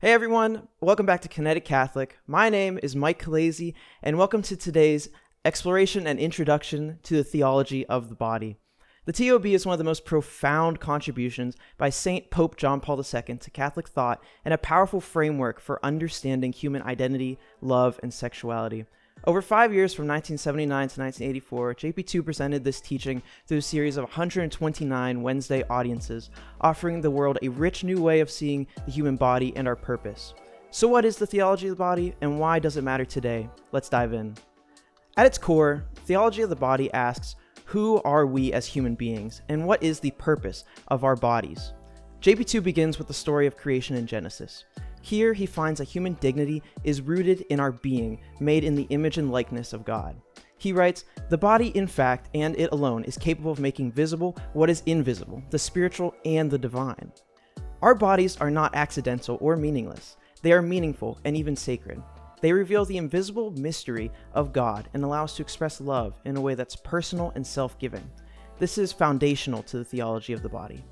Hey everyone, welcome back to Kinetic Catholic. My name is Mike Calesi, and welcome to today's exploration and introduction to the theology of the body. The TOB is one of the most profound contributions by Saint Pope John Paul II to Catholic thought and a powerful framework for understanding human identity, love, and sexuality. Over 5 years from 1979 to 1984, JP2 presented this teaching through a series of 129 Wednesday audiences, offering the world a rich new way of seeing the human body and our purpose. So what is the theology of the body, and why does it matter today? Let's dive in. At its core, theology of the body asks, who are we as human beings, and what is the purpose of our bodies? JP2 begins with the story of creation in Genesis. Here, he finds that human dignity is rooted in our being, made in the image and likeness of God. He writes, "The body, in fact, and it alone, is capable of making visible what is invisible, the spiritual and the divine." Our bodies are not accidental or meaningless. They are meaningful and even sacred. They reveal the invisible mystery of God and allow us to express love in a way that's personal and self-giving. This is foundational to the theology of the body.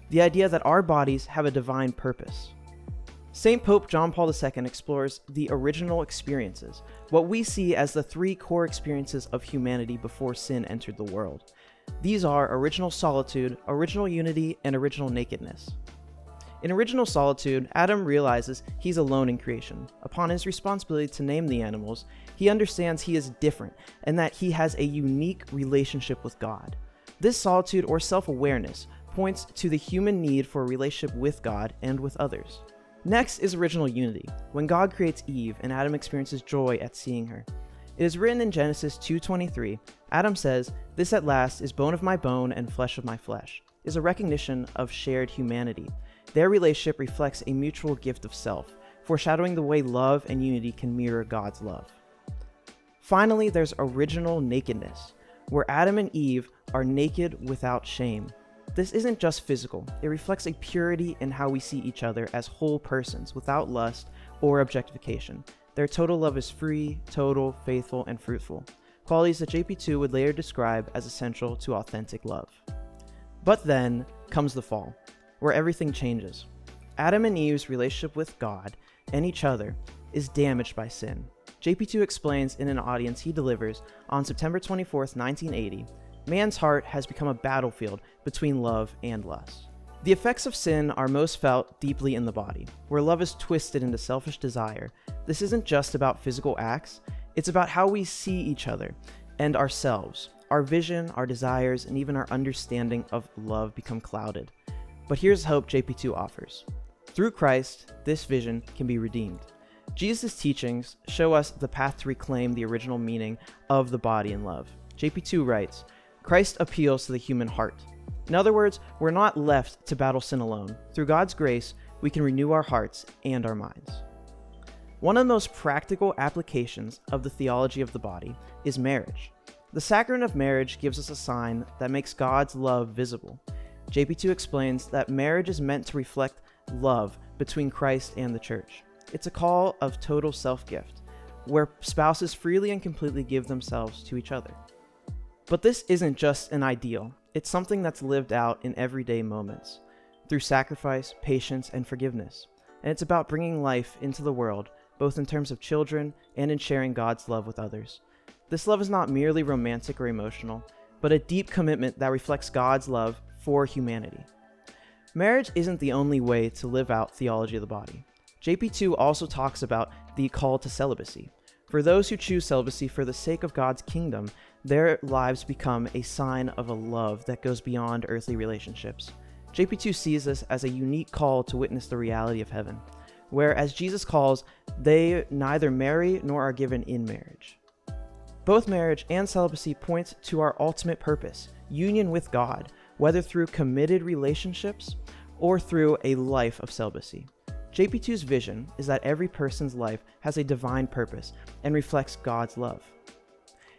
The idea that our bodies have a divine purpose. Saint Pope John Paul II explores the original experiences, what we see as the three core experiences of humanity before sin entered the world. These are original solitude, original unity, and original nakedness. In original solitude, Adam realizes he's alone in creation. Upon his responsibility to name the animals, he understands he is different and that he has a unique relationship with God. This solitude or self-awareness points to the human need for a relationship with God and with others. Next is original unity, when God creates Eve and Adam experiences joy at seeing her. It is written in Genesis 2:23, Adam says, "This at last is bone of my bone and flesh of my flesh," is a recognition of shared humanity. Their relationship reflects a mutual gift of self, foreshadowing the way love and unity can mirror God's love. Finally, there's original nakedness, where Adam and Eve are naked without shame. This isn't just physical, it reflects a purity in how we see each other as whole persons without lust or objectification. Their total love is free, total, faithful, and fruitful, qualities that JP2 would later describe as essential to authentic love. But then comes the fall, where everything changes. Adam and Eve's relationship with God and each other is damaged by sin. JP2 explains in an audience he delivers on September 24th, 1980, man's heart has become a battlefield between love and lust. The effects of sin are most felt deeply in the body, where love is twisted into selfish desire. This isn't just about physical acts, it's about how we see each other and ourselves. Our vision, our desires, and even our understanding of love become clouded. But here's hope JP2 offers. Through Christ, this vision can be redeemed. Jesus' teachings show us the path to reclaim the original meaning of the body in love. JP2 writes, Christ appeals to the human heart. In other words, we're not left to battle sin alone. Through God's grace, we can renew our hearts and our minds. One of the most practical applications of the theology of the body is marriage. The sacrament of marriage gives us a sign that makes God's love visible. JP2 explains that marriage is meant to reflect love between Christ and the church. It's a call of total self-gift, where spouses freely and completely give themselves to each other. But this isn't just an ideal, it's something that's lived out in everyday moments, through sacrifice, patience, and forgiveness. And it's about bringing life into the world, both in terms of children and in sharing God's love with others. This love is not merely romantic or emotional, but a deep commitment that reflects God's love for humanity. Marriage isn't the only way to live out theology of the body. JP2 also talks about the call to celibacy. For those who choose celibacy for the sake of God's kingdom, their lives become a sign of a love that goes beyond earthly relationships. JP2 sees this as a unique call to witness the reality of heaven, where, as Jesus calls, they neither marry nor are given in marriage. Both marriage and celibacy point to our ultimate purpose, union with God, whether through committed relationships or through a life of celibacy. JP2's vision is that every person's life has a divine purpose and reflects God's love.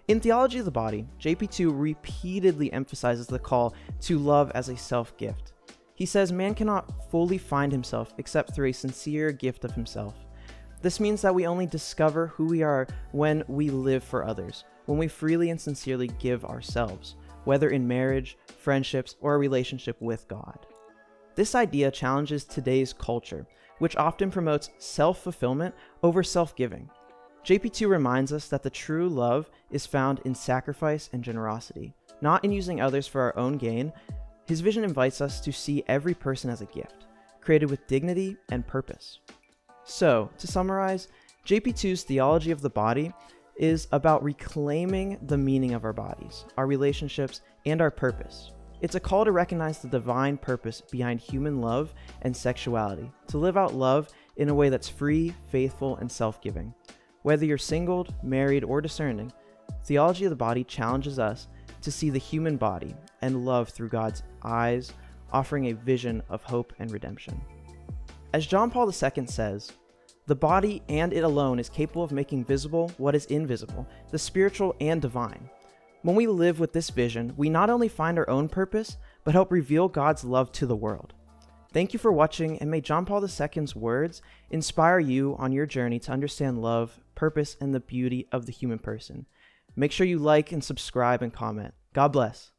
In Theology of the Body, JP2 repeatedly emphasizes the call to love as a self-gift. He says man cannot fully find himself except through a sincere gift of himself. This means that we only discover who we are when we live for others, when we freely and sincerely give ourselves, whether in marriage, friendships, or a relationship with God. This idea challenges today's culture, which often promotes self-fulfillment over self-giving. JP2 reminds us that the true love is found in sacrifice and generosity, not in using others for our own gain. His vision invites us to see every person as a gift, created with dignity and purpose. So, to summarize, JP2's theology of the body is about reclaiming the meaning of our bodies, our relationships, and our purpose. It's a call to recognize the divine purpose behind human love and sexuality, to live out love in a way that's free, faithful, and self-giving. Whether you're singled, married, or discerning, theology of the body challenges us to see the human body and love through God's eyes, offering a vision of hope and redemption. As John Paul II says, the body and it alone is capable of making visible what is invisible, the spiritual and divine. When we live with this vision, we not only find our own purpose, but help reveal God's love to the world. Thank you for watching, and may John Paul II's words inspire you on your journey to understand love, purpose, and the beauty of the human person. Make sure you like and subscribe and comment. God bless.